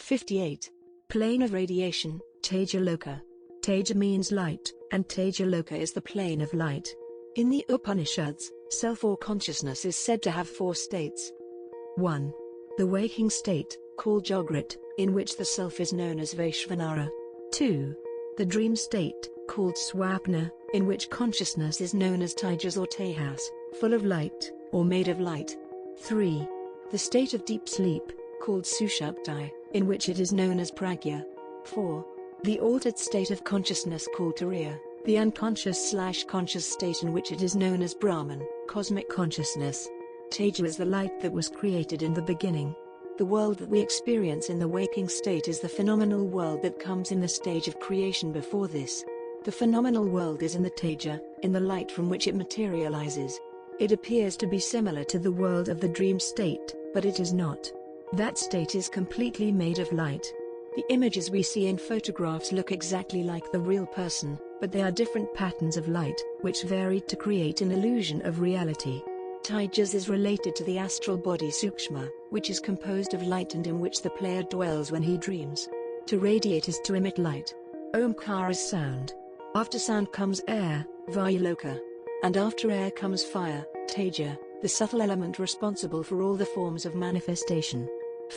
58. Plane of radiation, Teja Loka. Teja means light, and Teja Loka is the plane of light. In the Upanishads, self or consciousness is said to have 4 states. 1. The waking state, called Jagrat, in which the self is known as Vaishvanara. 2. The dream state, called Swapna, in which consciousness is known as Tejas or Tejas, full of light, or made of light. 3. The state of deep sleep, called Sushupti, in which it is known as Pragya. 4. The altered state of consciousness called Turiya, the unconscious/conscious state in which it is known as Brahman, cosmic consciousness. Teja is the light that was created in the beginning. The world that we experience in the waking state is the phenomenal world that comes in the stage of creation before this. The phenomenal world is in the Teja, in the light from which it materializes. It appears to be similar to the world of the dream state, but it is not. That state is completely made of light. The images we see in photographs look exactly like the real person, but they are different patterns of light, which varied to create an illusion of reality. Tejas is related to the astral body Sukshma, which is composed of light and in which the player dwells when he dreams. To radiate is to emit light. Omkar is sound. After sound comes air, Vayuloka. And after air comes fire, Teja, the subtle element responsible for all the forms of manifestation.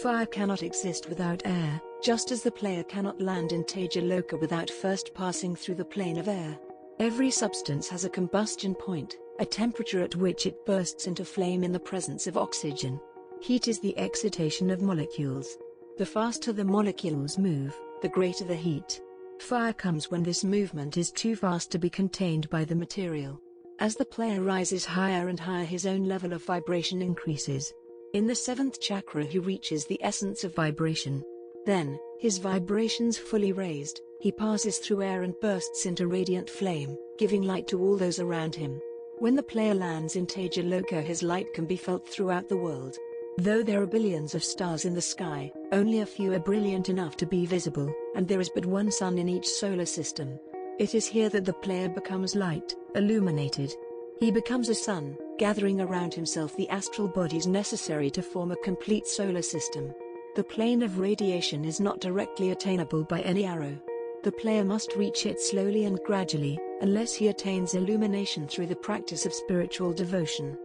Fire cannot exist without air, just as the player cannot land in Teja Loka without first passing through the plane of air. Every substance has a combustion point, a temperature at which it bursts into flame in the presence of oxygen. Heat is the excitation of molecules. The faster the molecules move, the greater the heat. Fire comes when this movement is too fast to be contained by the material. As the player rises higher and higher, his own level of vibration increases. In the 7th chakra he reaches the essence of vibration. Then, his vibrations fully raised, he passes through air and bursts into radiant flame, giving light to all those around him. When the player lands in Teja Loka, his light can be felt throughout the world. Though there are billions of stars in the sky, only a few are brilliant enough to be visible, and there is but one sun in each solar system. It is here that the player becomes light, illuminated. He becomes a sun, gathering around himself the astral bodies necessary to form a complete solar system. The plane of radiation is not directly attainable by any arrow. The player must reach it slowly and gradually, unless he attains illumination through the practice of spiritual devotion.